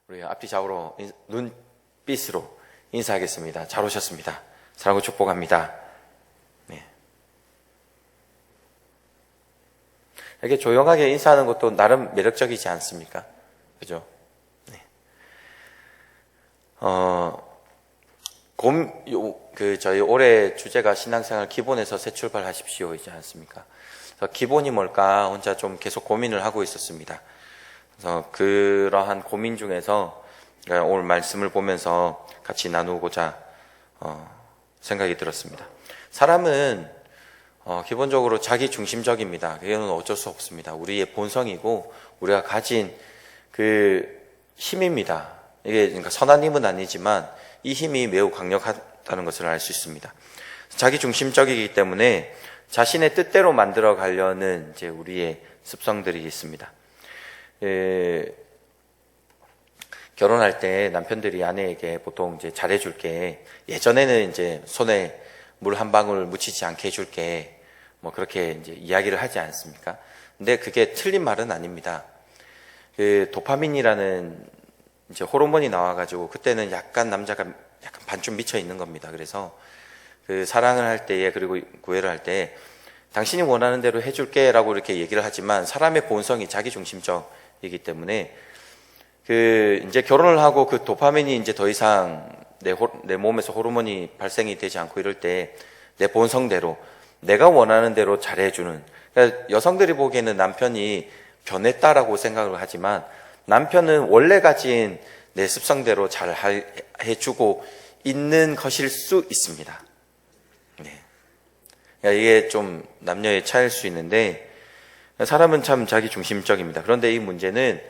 우리 앞뒤 좌우로 눈빛으로 인사하겠습니다. 잘 오셨습니다. 사랑하고 축복합니다. 네. 이렇게 조용하게 인사하는 것도 나름 매력적이지 않습니까? 그죠? 네. 저희 올해 주제가 신앙생활 기본에서 새 출발하십시오이지 않습니까? 그래서 기본이 뭘까 혼자 좀 계속 고민을 하고 있었습니다. 그래서 그러한 고민 중에서 오늘 말씀을 보면서 같이 나누고자 생각이 들었습니다. 사람은 기본적으로 자기 중심적입니다. 그거는 어쩔 수 없습니다. 우리의 본성이고 우리가 가진 그 힘입니다. 이게 그러니까 선한 힘은 아니지만 이 힘이 매우 강력하다는 것을 알 수 있습니다. 자기 중심적이기 때문에 자신의 뜻대로 만들어 가려는 이제 우리의 습성들이 있습니다. 결혼할 때 남편들이 아내에게 보통 이제 잘해줄게, 예전에는 이제 손에 물 한 방울 묻히지 않게 해줄게, 뭐 그렇게 이제 이야기를 하지 않습니까? 근데 그게 틀린 말은 아닙니다. 그 도파민이라는 이제 호르몬이 나와가지고 그때는 약간 남자가 약간 반쯤 미쳐 있는 겁니다. 그래서 그 사랑을 할 때에 그리고 구애를 할 때 당신이 원하는 대로 해줄게라고 이렇게 얘기를 하지만 사람의 본성이 자기 중심적이기 때문에 그 이제 결혼을 하고 그 도파민이 이제 더 이상 내 몸에서 호르몬이 발생이 되지 않고 이럴 때 내 본성대로 내가 원하는 대로 잘해주는, 그러니까 여성들이 보기에는 남편이 변했다라고 생각을 하지만 남편은 원래 가진 내 습성대로 잘 해주고 있는 것일 수 있습니다. 네. 그러니까 이게 좀 남녀의 차이일 수 있는데 사람은 참 자기 중심적입니다. 그런데 이 문제는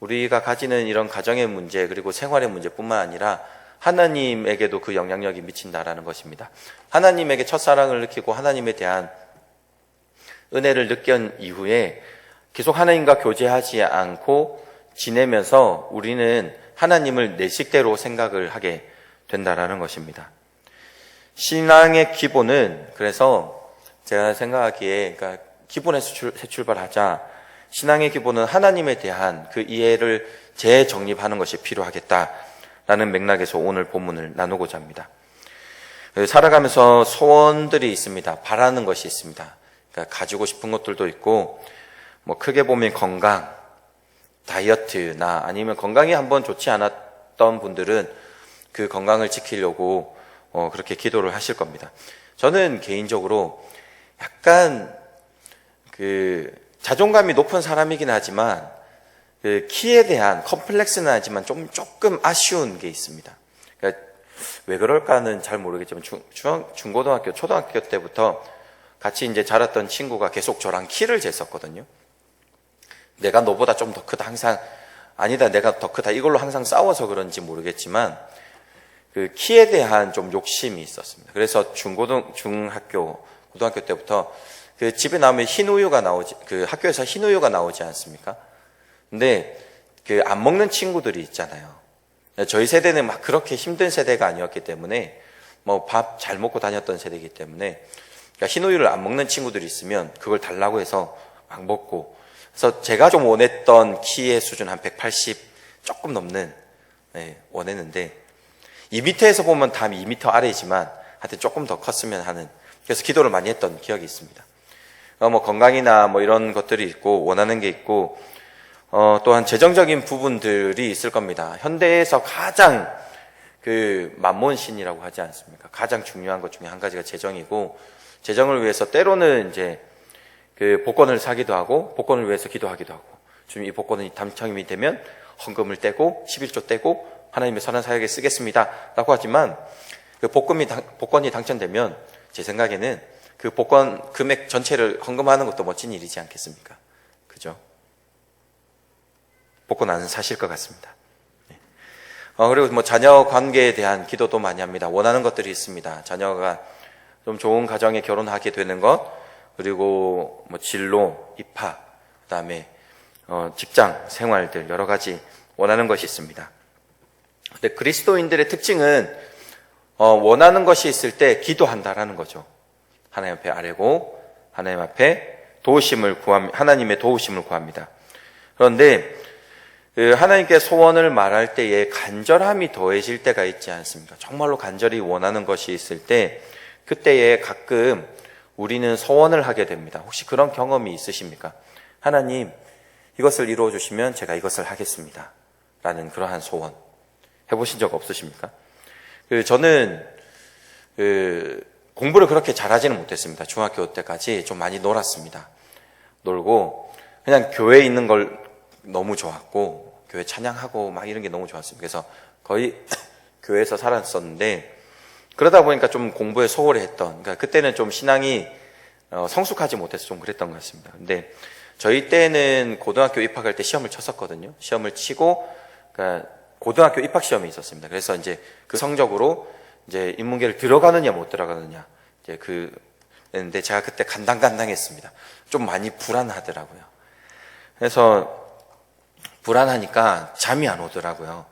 우리가 가지는 이런 가정의 문제 그리고 생활의 문제뿐만 아니라 하나님에게도 그 영향력이 미친다라는 것입니다. 하나님에게 첫사랑을 느끼고 하나님에 대한 은혜를 느낀 이후에 계속 하나님과 교제하지 않고 지내면서 우리는 하나님을 내 식대로 생각을 하게 된다라는 것입니다. 신앙의 기본은, 그래서 제가 생각하기에 그러니까 기본에서 새 출발하자, 신앙의 기본은 하나님에 대한 그 이해를 재정립하는 것이 필요하겠다라는 맥락에서 오늘 본문을 나누고자 합니다. 살아가면서 소원들이 있습니다. 바라는 것이 있습니다. 그러니까 가지고 싶은 것들도 있고, 뭐 크게 보면 건강, 다이어트나 아니면 건강이 한번 좋지 않았던 분들은 그 건강을 지키려고 그렇게 기도를 하실 겁니다. 저는 개인적으로 약간 그 자존감이 높은 사람이긴 하지만 그 키에 대한 컴플렉스는 하지만 조금 아쉬운 게 있습니다. 그러니까 왜 그럴까는 잘 모르겠지만 중고등학교, 초등학교 때부터 같이 이제 자랐던 친구가 계속 저랑 키를 쟀었거든요. 내가 너보다 좀 더 크다, 항상 아니다 내가 더 크다, 이걸로 항상 싸워서 그런지 모르겠지만 그 키에 대한 좀 욕심이 있었습니다. 그래서 중학교, 고등학교 때부터 그 집에 나오면 흰 우유가 나오지, 그 학교에서 흰 우유가 나오지 않습니까? 근데 그 안 먹는 친구들이 있잖아요. 저희 세대는 막 그렇게 힘든 세대가 아니었기 때문에 뭐 밥 잘 먹고 다녔던 세대이기 때문에 그러니까 흰 우유를 안 먹는 친구들이 있으면 그걸 달라고 해서 막 먹고, 그래서 제가 좀 원했던 키의 수준 한 180 조금 넘는 원했는데 2m에서 보면 다 2m 아래이지만 하여튼 조금 더 컸으면 하는, 그래서 기도를 많이 했던 기억이 있습니다. 뭐 건강이나 뭐 이런 것들이 있고 원하는 게 있고 또한 재정적인 부분들이 있을 겁니다. 현대에서 가장 그 만몬신이라고 하지 않습니까? 가장 중요한 것 중에 한 가지가 재정이고, 재정을 위해서 때로는 이제 그 복권을 사기도 하고 복권을 위해서 기도하기도 하고, 지금 이 복권이 당첨이 되면 헌금을 떼고 11조 떼고 하나님의 선한 사역에 쓰겠습니다 라고 하지만 그 복권이 당첨되면 제 생각에는 그 복권 금액 전체를 헌금하는 것도 멋진 일이지 않겠습니까? 그죠? 복권 안 사실 것 같습니다. 그리고 뭐 자녀 관계에 대한 기도도 많이 합니다. 원하는 것들이 있습니다. 자녀가 좀 좋은 가정에 결혼하게 되는 것, 그리고 뭐 진로, 입학, 그다음에 직장 생활들 여러 가지 원하는 것이 있습니다. 근데 그리스도인들의 특징은 원하는 것이 있을 때 기도한다라는 거죠. 하나님 앞에 아뢰고 하나님 앞에 하나님의 도우심을 구합니다. 그런데 하나님께 소원을 말할 때에 간절함이 더해질 때가 있지 않습니까? 정말로 간절히 원하는 것이 있을 때 그때에 가끔 우리는 소원을 하게 됩니다. 혹시 그런 경험이 있으십니까? 하나님, 이것을 이루어 주시면 제가 이것을 하겠습니다. 라는 그러한 소원 해보신 적 없으십니까? 저는 공부를 그렇게 잘하지는 못했습니다. 중학교 때까지 좀 많이 놀았습니다. 놀고 그냥 교회에 있는 걸 너무 좋았고 교회 찬양하고 막 이런 게 너무 좋았습니다. 그래서 거의 교회에서 살았었는데 그러다 보니까 좀 공부에 소홀히 했던, 그러니까 그때는 좀 신앙이 성숙하지 못해서 좀 그랬던 것 같습니다. 근데 저희 때는 고등학교 입학할 때 시험을 쳤었거든요. 시험을 치고, 그러니까 고등학교 입학 시험이 있었습니다. 그래서 이제 그 성적으로 이제 인문계를 들어가느냐 못 들어가느냐, 이제 근데 제가 그때 간당간당했습니다. 좀 많이 불안하더라고요. 그래서 불안하니까 잠이 안 오더라고요.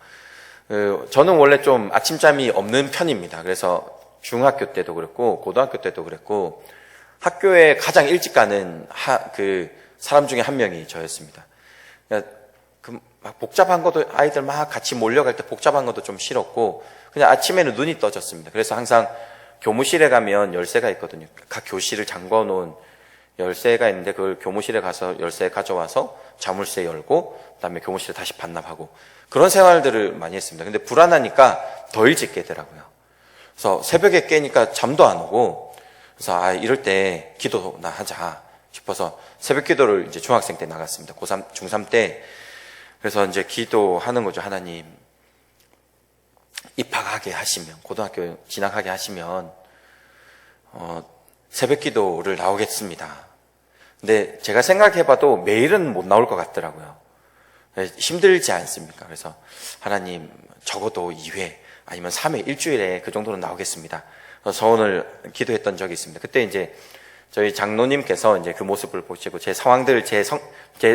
저는 원래 좀 아침잠이 없는 편입니다. 그래서 중학교 때도 그랬고 고등학교 때도 그랬고 학교에 가장 일찍 가는 사람 중에 한 명이 저였습니다. 막 복잡한 것도 아이들 막 같이 몰려갈 때 복잡한 것도 좀 싫었고 그냥 아침에는 눈이 떠졌습니다. 그래서 항상 교무실에 가면 열쇠가 있거든요. 각 교실을 잠궈 놓은 열쇠가 있는데 그걸 교무실에 가서 열쇠 가져와서 자물쇠 열고 그다음에 교무실에 다시 반납하고 그런 생활들을 많이 했습니다. 근데 불안하니까 더 일찍 깨더라고요. 그래서 새벽에 깨니까 잠도 안 오고 그래서 이럴 때 기도나 하자 싶어서 새벽 기도를 이제 중학생 때 나갔습니다. 고3, 중3 때. 그래서 이제 기도하는 거죠. 하나님, 입학하게 하시면, 고등학교 진학하게 하시면, 새벽 기도를 나오겠습니다. 근데 제가 생각해봐도 매일은 못 나올 것 같더라고요. 힘들지 않습니까? 그래서 하나님, 적어도 2회, 아니면 3회, 일주일에 그 정도는 나오겠습니다. 서원을 기도했던 적이 있습니다. 그때 이제 저희 장로님께서 이제 그 모습을 보시고 제 상황들, 제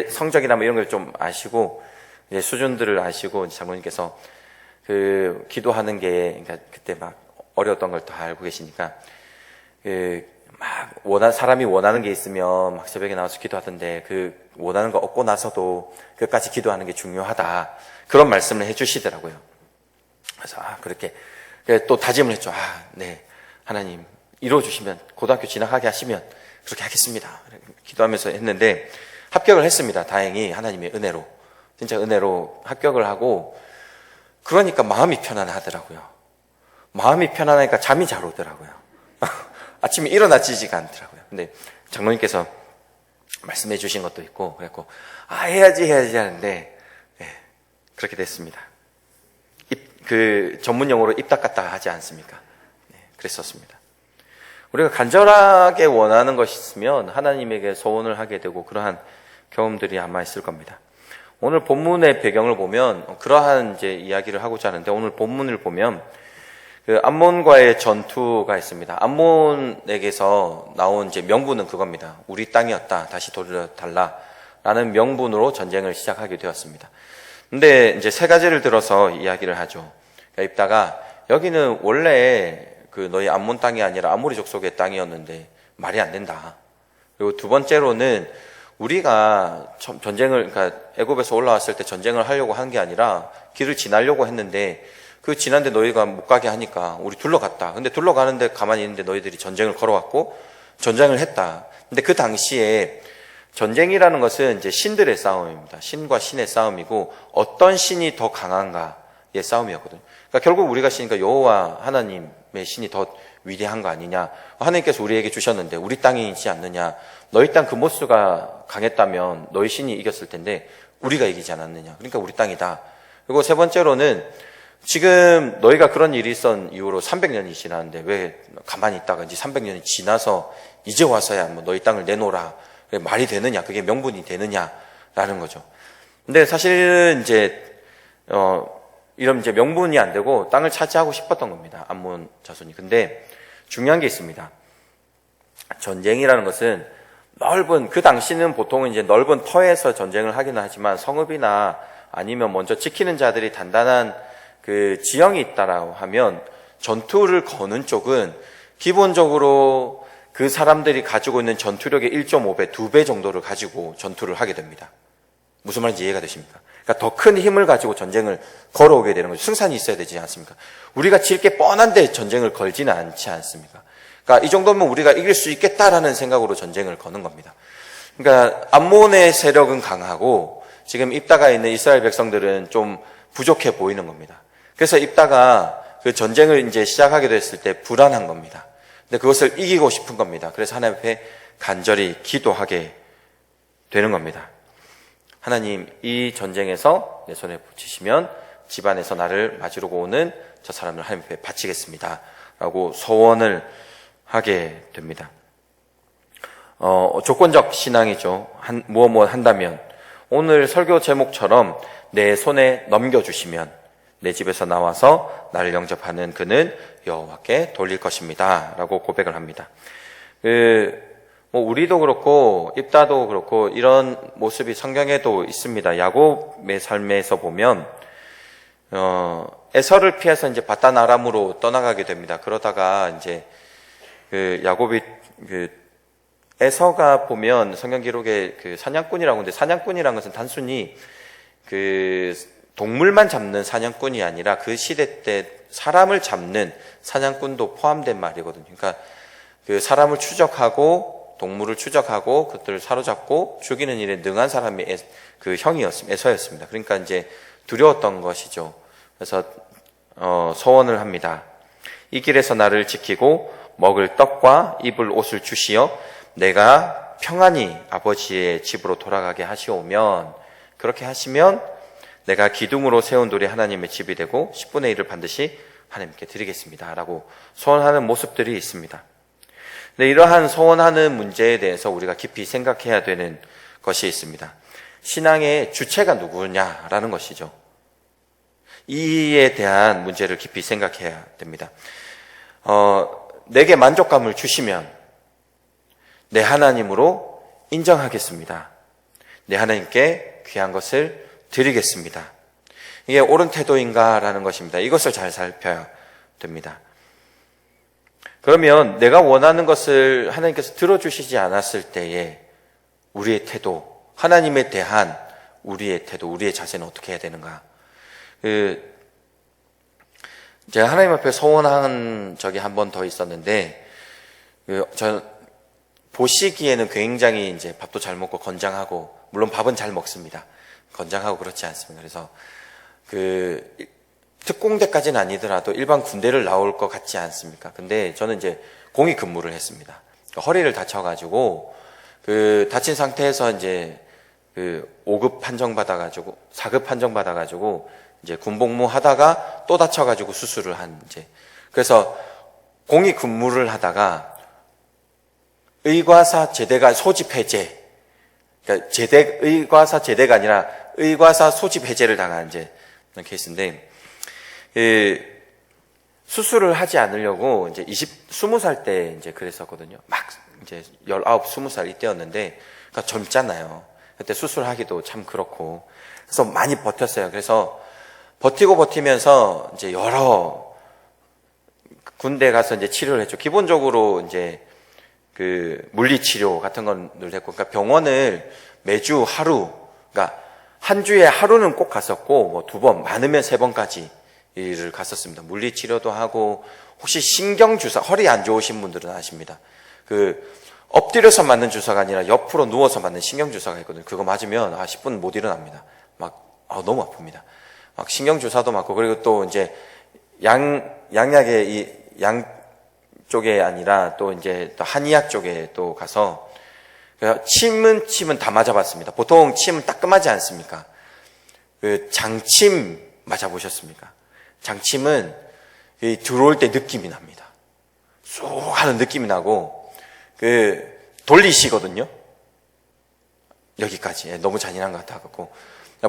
성적이나 뭐 이런 걸 좀 아시고, 이제 수준들을 아시고 장로님께서 기도하는 게, 그러니까 그때 막 어려웠던 걸 다 알고 계시니까, 사람이 원하는 게 있으면 막 새벽에 나와서 기도하던데 원하는 거 얻고 나서도 끝까지 기도하는 게 중요하다. 그런 말씀을 해주시더라고요. 그래서, 그렇게 또 다짐을 했죠. 네. 하나님, 이루어주시면, 고등학교 진학하게 하시면 그렇게 하겠습니다. 기도하면서 했는데 합격을 했습니다. 다행히 하나님의 은혜로. 진짜 은혜로 합격을 하고 그러니까 마음이 편안하더라고요. 마음이 편안하니까 잠이 잘 오더라고요. 아침에 일어나지지가 않더라고요. 근데 장로님께서 말씀해 주신 것도 있고 그래갖고 해야지 하는데 그렇게 됐습니다. 전문 용어로 입 닦았다 하지 않습니까? 그랬었습니다. 우리가 간절하게 원하는 것이 있으면 하나님에게 소원을 하게 되고 그러한 경험들이 아마 있을 겁니다. 오늘 본문의 배경을 보면 그러한 이제 이야기를 하고자 하는데 오늘 본문을 보면 암몬과의 전투가 있습니다. 암몬에게서 나온 이제 명분은 그겁니다. 우리 땅이었다. 다시 돌려달라라는 명분으로 전쟁을 시작하게 되었습니다. 근데 이제 세 가지를 들어서 이야기를 하죠. 입다가 여기는 원래 너희 암몬 땅이 아니라 아모리 족속의 땅이었는데 말이 안 된다. 그리고 두 번째로는 우리가 그러니까 애굽에서 올라왔을 때 전쟁을 하려고 한 게 아니라 길을 지나려고 했는데 지난데 너희가 못 가게 하니까 우리 둘러갔다. 근데 둘러가는데 가만히 있는데 너희들이 전쟁을 걸어왔고 전쟁을 했다. 근데 그 당시에 전쟁이라는 것은 이제 신들의 싸움입니다. 신과 신의 싸움이고 어떤 신이 더 강한가의 싸움이었거든요. 그러니까 결국 우리가 신이니까 여호와 하나님의 신이 더 위대한 거 아니냐. 하나님께서 우리에게 주셨는데 우리 땅이지 않느냐. 너희 땅 금모스가 강했다면 너희 신이 이겼을 텐데 우리가 이기지 않았느냐. 그러니까 우리 땅이다. 그리고 세 번째로는 지금 너희가 그런 일이 있었던 이후로 300년이 지났는데 왜 가만히 있다가 이제 300년이 지나서 이제 와서야 뭐 너희 땅을 내놓으라. 말이 되느냐. 그게 명분이 되느냐라는 거죠. 근데 사실은 이제 이런 이제 명분이 안 되고 땅을 차지하고 싶었던 겁니다. 암몬 자손이. 근데 중요한 게 있습니다. 전쟁이라는 것은 그 당시는 보통은 이제 넓은 터에서 전쟁을 하기는 하지만 성읍이나 아니면 먼저 지키는 자들이 단단한 지형이 있다라고 하면 전투를 거는 쪽은 기본적으로 그 사람들이 가지고 있는 전투력의 1.5배, 2배 정도를 가지고 전투를 하게 됩니다. 무슨 말인지 이해가 되십니까? 그러니까 더 큰 힘을 가지고 전쟁을 걸어오게 되는 거죠. 승산이 있어야 되지 않습니까? 우리가 질 게 뻔한데 전쟁을 걸지는 않지 않습니까? 그러니까 이 정도면 우리가 이길 수 있겠다라는 생각으로 전쟁을 거는 겁니다. 그러니까 암몬의 세력은 강하고 지금 입다가 있는 이스라엘 백성들은 좀 부족해 보이는 겁니다. 그래서 입다가 그 전쟁을 이제 시작하게 됐을 때 불안한 겁니다. 근데 그것을 이기고 싶은 겁니다. 그래서 하나님 앞에 간절히 기도하게 되는 겁니다. 하나님, 이 전쟁에서 내 손에 붙이시면 집안에서 나를 맞이러 오는 저 사람을 하나님 앞에 바치겠습니다. 라고 소원을 하게 됩니다. 조건적 신앙이죠. 무엇 한다면 오늘 설교 제목처럼 내 손에 넘겨주시면 내 집에서 나와서 나를 영접하는 그는 여호와께 돌릴 것입니다. 라고 고백을 합니다. 우리도 그렇고 입다도 그렇고 이런 모습이 성경에도 있습니다. 야곱의 삶에서 보면 에서를 피해서 이제 바단 아람으로 떠나가게 됩니다. 그러다가 이제 야곱이 에서가 보면 성경 기록에 사냥꾼이라고 하는데, 사냥꾼이라는 것은 단순히 동물만 잡는 사냥꾼이 아니라 그 시대 때 사람을 잡는 사냥꾼도 포함된 말이거든요. 그러니까 사람을 추적하고 동물을 추적하고 그것들을 사로잡고 죽이는 일에 능한 사람이 형이었습니다. 에서였습니다. 그러니까 이제 두려웠던 것이죠. 그래서 소원을 합니다. 이 길에서 나를 지키고 먹을 떡과 입을 옷을 주시어 내가 평안히 아버지의 집으로 돌아가게 하시오면, 그렇게 하시면 내가 기둥으로 세운 돌이 하나님의 집이 되고 10분의 1을 반드시 하나님께 드리겠습니다. 라고 소원하는 모습들이 있습니다. 근데 이러한 소원하는 문제에 대해서 우리가 깊이 생각해야 되는 것이 있습니다. 신앙의 주체가 누구냐라는 것이죠. 이에 대한 문제를 깊이 생각해야 됩니다. 내게 만족감을 주시면 내 하나님으로 인정하겠습니다. 내 하나님께 귀한 것을 드리겠습니다. 이게 옳은 태도인가라는 것입니다. 이것을 잘 살펴야 됩니다. 그러면 내가 원하는 것을 하나님께서 들어주시지 않았을 때에 우리의 태도, 하나님에 대한 우리의 태도, 우리의 자세는 어떻게 해야 되는가? 제가 하나님 앞에 소원한 적이 한 번 더 있었는데, 저 보시기에는 굉장히 이제 밥도 잘 먹고 건장하고, 물론 밥은 잘 먹습니다. 건장하고 그렇지 않습니다. 그래서 특공대까지는 아니더라도 일반 군대를 나올 것 같지 않습니까? 근데 저는 이제 공익 근무를 했습니다. 허리를 다쳐가지고 다친 상태에서 이제 5급 판정받아가지고 4급 판정받아가지고 이제 군복무 하다가 또 다쳐가지고 수술을 그래서 공익 근무를 하다가 의과사 제대가 소집 해제, 그러니까 의과사 제대가 아니라 의과사 소집 해제를 당한 그런 케이스인데, 수술을 하지 않으려고 20살 때 그랬었거든요. 막 19, 20살 이때였는데, 그러니까 젊잖아요. 그때 수술하기도 참 그렇고. 그래서 많이 버텼어요. 그래서 버티면서 여러 군대 가서 치료를 했죠. 기본적으로 물리치료 같은 건 늘 했고, 그러니까 병원을 매주 하루, 그러니까 한 주에 하루는 꼭 갔었고, 2번, 많으면 3번까지 를 갔었습니다. 물리치료도 하고, 혹시 신경주사, 허리 안 좋으신 분들은 아십니다. 엎드려서 맞는 주사가 아니라 옆으로 누워서 맞는 신경주사가 있거든요. 그거 맞으면 10분 못 일어납니다. 너무 아픕니다. 신경주사도 맞고, 그리고 또 양약의 쪽에 아니라 또 한의학 쪽에 또 가서 침은 다 맞아봤습니다. 보통 침은 따끔하지 않습니까? 장침 맞아보셨습니까? 장침은 들어올 때 느낌이 납니다. 쏙 하는 느낌이 나고 돌리시거든요. 여기까지. 너무 잔인한 것 같아갖고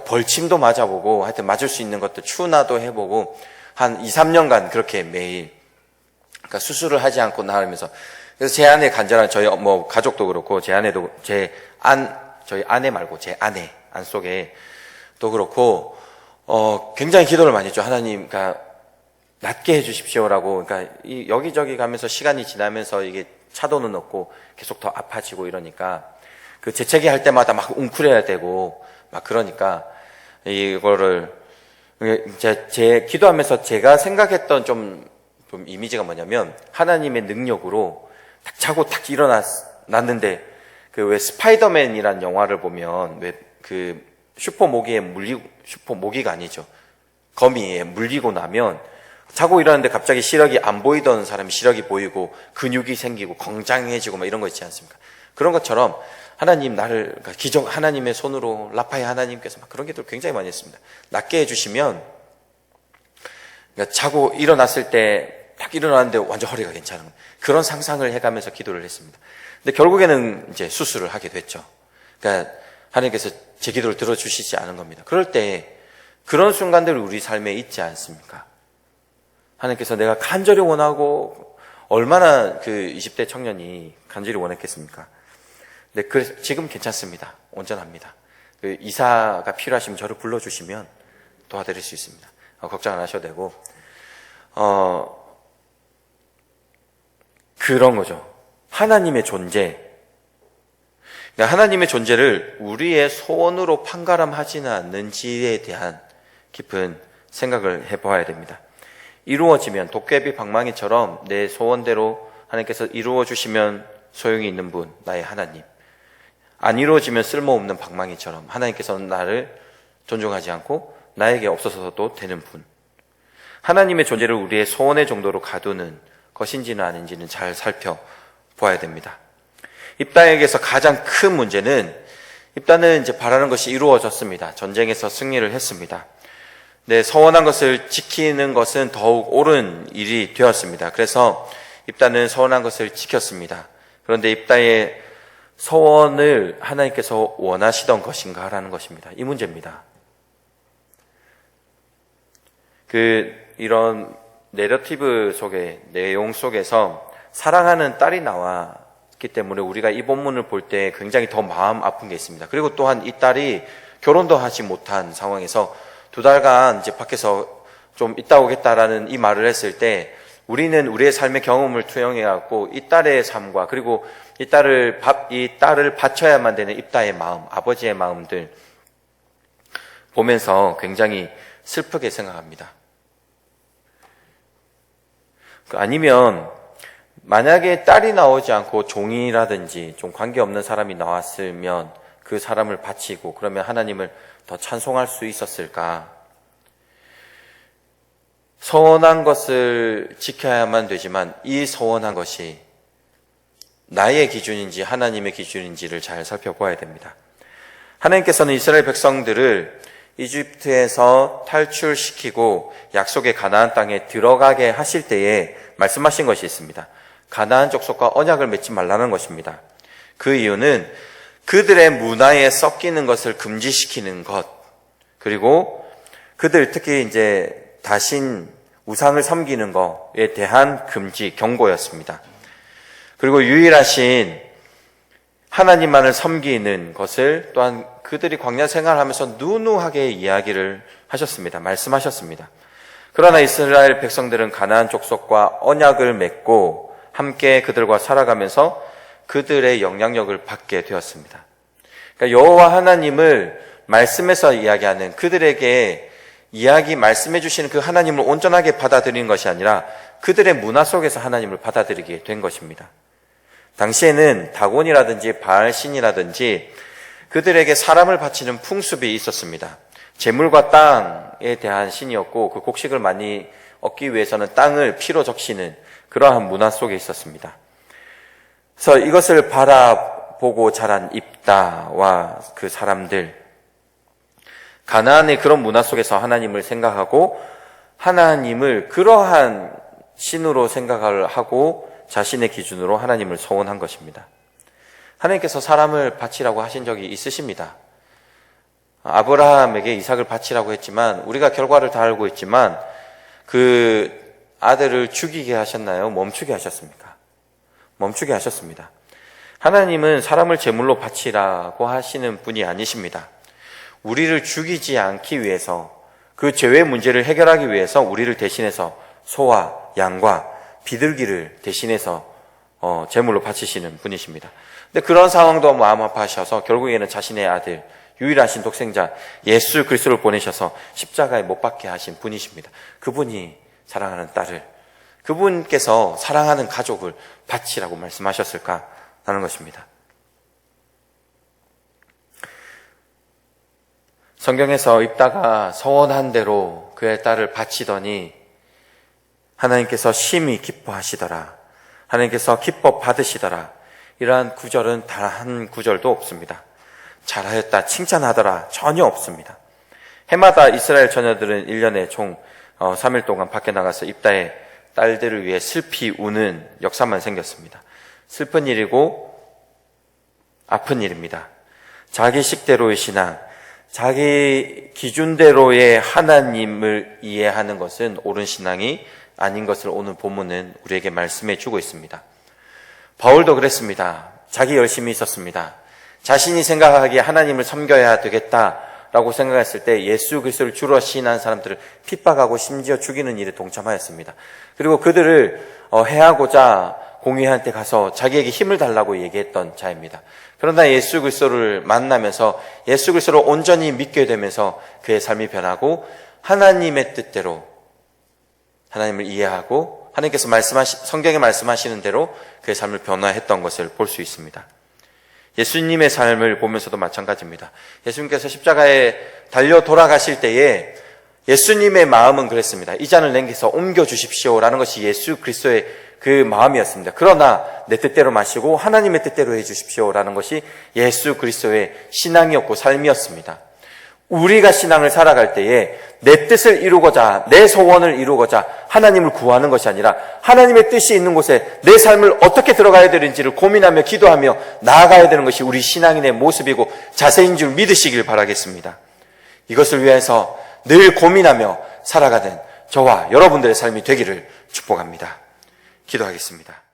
벌침도 맞아보고, 하여튼 맞을 수 있는 것도 추나도 해보고 한 2, 3년간 그렇게 매일, 그러니까 수술을 하지 않고 나으면서, 그래서 제 아내 간절한, 저희 가족도 그렇고, 제 아내도, 저희 아내 말고 제 아내 안 속에 또 그렇고, 굉장히 기도를 많이 했죠. 하나님, 그러니까 낫게 해주십시오라고. 그러니까 여기저기 가면서 시간이 지나면서 이게 차도는 없고 계속 더 아파지고 이러니까 재채기 할 때마다 막 웅크려야 되고 막 그러니까 이거를 제 기도하면서 제가 생각했던 좀 이미지가 뭐냐면 하나님의 능력으로 딱 자고 딱 일어났는데 그 왜 스파이더맨이란 영화를 보면 왜 그 슈퍼모기가 아니죠. 거미에 물리고 나면 자고 일어났는데 갑자기 시력이 안 보이던 사람이 시력이 보이고 근육이 생기고 건장해지고 막 이런 거 있지 않습니까? 그런 것처럼 하나님 나를 하나님의 손으로 라파의 하나님께서 막 그런 기도를 굉장히 많이 했습니다. 낫게 해주시면 그러니까 자고 일어났을 때 딱 일어났는데 완전 허리가 괜찮은 그런 상상을 해가면서 기도를 했습니다. 근데 결국에는 이제 수술을 하게 됐죠. 그러니까 하나님께서 제 기도를 들어주시지 않은 겁니다. 그럴 때 그런 순간들이 우리 삶에 있지 않습니까? 하나님께서 내가 간절히 원하고 얼마나 그 20대 청년이 간절히 원했겠습니까? 근데 지금 괜찮습니다. 온전합니다. 그 이사가 필요하시면 저를 불러주시면 도와드릴 수 있습니다. 걱정 안 하셔도 되고 그런 거죠. 하나님의 존재. 그러니까 하나님의 존재를 우리의 소원으로 판가름하지는 않는지에 대한 깊은 생각을 해보아야 됩니다. 이루어지면 도깨비 방망이처럼 내 소원대로 하나님께서 이루어주시면 소용이 있는 분, 나의 하나님. 안 이루어지면 쓸모없는 방망이처럼 하나님께서는 나를 존중하지 않고 나에게 없어서도 되는 분. 하나님의 존재를 우리의 소원의 정도로 가두는 것인지는 아닌지는 잘 살펴보아야 됩니다. 입다에게서 가장 큰 문제는 입다는 이제 바라는 것이 이루어졌습니다. 전쟁에서 승리를 했습니다. 네, 서원한 것을 지키는 것은 더욱 옳은 일이 되었습니다. 그래서 입다는 서원한 것을 지켰습니다. 그런데 입다의 서원을 하나님께서 원하시던 것인가 라는 것입니다. 이 문제입니다. 이런 내러티브 속에, 내용 속에서 사랑하는 딸이 나왔기 때문에 우리가 이 본문을 볼 때 굉장히 더 마음 아픈 게 있습니다. 그리고 또한 이 딸이 결혼도 하지 못한 상황에서 2달간 이제 밖에서 좀 있다 오겠다라는 이 말을 했을 때 우리는 우리의 삶의 경험을 투영해갖고 이 딸의 삶과 그리고 이 딸을 바쳐야만 되는 입다의 마음, 아버지의 마음들 보면서 굉장히 슬프게 생각합니다. 아니면 만약에 딸이 나오지 않고 종이라든지 좀 관계없는 사람이 나왔으면 그 사람을 바치고 그러면 하나님을 더 찬송할 수 있었을까? 서원한 것을 지켜야만 되지만 이 서원한 것이 나의 기준인지 하나님의 기준인지를 잘 살펴봐야 됩니다. 하나님께서는 이스라엘 백성들을 이집트에서 탈출시키고 약속의 가나안 땅에 들어가게 하실 때에 말씀하신 것이 있습니다. 가나안 족속과 언약을 맺지 말라는 것입니다. 그 이유는 그들의 문화에 섞이는 것을 금지시키는 것, 그리고 그들 특히 이제 다신 우상을 섬기는 것에 대한 금지, 경고였습니다. 그리고 유일하신 하나님만을 섬기는 것을 또한 그들이 광야 생활하면서 누누하게 이야기를 하셨습니다. 말씀하셨습니다. 그러나 이스라엘 백성들은 가나안 족속과 언약을 맺고 함께 그들과 살아가면서 그들의 영향력을 받게 되었습니다. 그러니까 여호와 하나님을 말씀에서 이야기하는 그들에게 말씀해 주시는 그 하나님을 온전하게 받아들이는 것이 아니라 그들의 문화 속에서 하나님을 받아들이게 된 것입니다. 당시에는 다곤이라든지 바알신이라든지 그들에게 사람을 바치는 풍습이 있었습니다. 재물과 땅에 대한 신이었고 그 곡식을 많이 얻기 위해서는 땅을 피로 적시는 그러한 문화 속에 있었습니다. 그래서 이것을 바라보고 자란 입다와 그 사람들, 가나안의 그런 문화 속에서 하나님을 생각하고 하나님을 그러한 신으로 생각을 하고 자신의 기준으로 하나님을 소원한 것입니다. 하나님께서 사람을 바치라고 하신 적이 있으십니다. 아브라함에게 이삭을 바치라고 했지만 우리가 결과를 다 알고 있지만 그 아들을 죽이게 하셨나요? 멈추게 하셨습니까? 멈추게 하셨습니다. 하나님은 사람을 제물로 바치라고 하시는 분이 아니십니다. 우리를 죽이지 않기 위해서 그 죄의 문제를 해결하기 위해서 우리를 대신해서 소와 양과 비둘기를 대신해서 제물로 바치시는 분이십니다. 근데 그런 상황도 마음 아파하셔서 결국에는 자신의 아들 유일하신 독생자 예수 그리스도를 보내셔서 십자가에 못 박게 하신 분이십니다. 그분이 사랑하는 딸을, 그분께서 사랑하는 가족을 바치라고 말씀하셨을까 하는 것입니다. 성경에서 입다가 서원한 대로 그의 딸을 바치더니 하나님께서 심히 기뻐하시더라, 하나님께서 기뻐 받으시더라, 이러한 구절은 단 한 구절도 없습니다. 잘하였다, 칭찬하더라, 전혀 없습니다. 해마다 이스라엘 자녀들은 1년에 총 3일 동안 밖에 나가서 입다의 딸들을 위해 슬피 우는 역사만 생겼습니다. 슬픈 일이고 아픈 일입니다. 자기 식대로의 신앙, 자기 기준대로의 하나님을 이해하는 것은 옳은 신앙이 아닌 것을 오늘 본문은 우리에게 말씀해 주고 있습니다. 바울도 그랬습니다. 자기 열심히 있었습니다. 자신이 생각하기에 하나님을 섬겨야 되겠다라고 생각했을 때 예수 그리스도를 주로 시인한 사람들을 핍박하고 심지어 죽이는 일에 동참하였습니다. 그리고 그들을 해하고자 공회한테 가서 자기에게 힘을 달라고 얘기했던 자입니다. 그러나 예수 그리스도를 만나면서 예수 그리스도를 온전히 믿게 되면서 그의 삶이 변하고 하나님의 뜻대로 하나님을 이해하고 하나님께서 성경에 말씀하시는 대로 그의 삶을 변화했던 것을 볼 수 있습니다. 예수님의 삶을 보면서도 마찬가지입니다. 예수님께서 십자가에 달려 돌아가실 때에 예수님의 마음은 그랬습니다. 이 잔을 내게서 옮겨주십시오라는 것이 예수 그리스도의 그 마음이었습니다. 그러나 내 뜻대로 마시고 하나님의 뜻대로 해주십시오라는 것이 예수 그리스도의 신앙이었고 삶이었습니다. 우리가 신앙을 살아갈 때에 내 뜻을 이루고자, 내 소원을 이루고자 하나님을 구하는 것이 아니라 하나님의 뜻이 있는 곳에 내 삶을 어떻게 들어가야 되는지를 고민하며 기도하며 나아가야 되는 것이 우리 신앙인의 모습이고 자세인 줄 믿으시길 바라겠습니다. 이것을 위해서 늘 고민하며 살아가는 저와 여러분들의 삶이 되기를 축복합니다. 기도하겠습니다.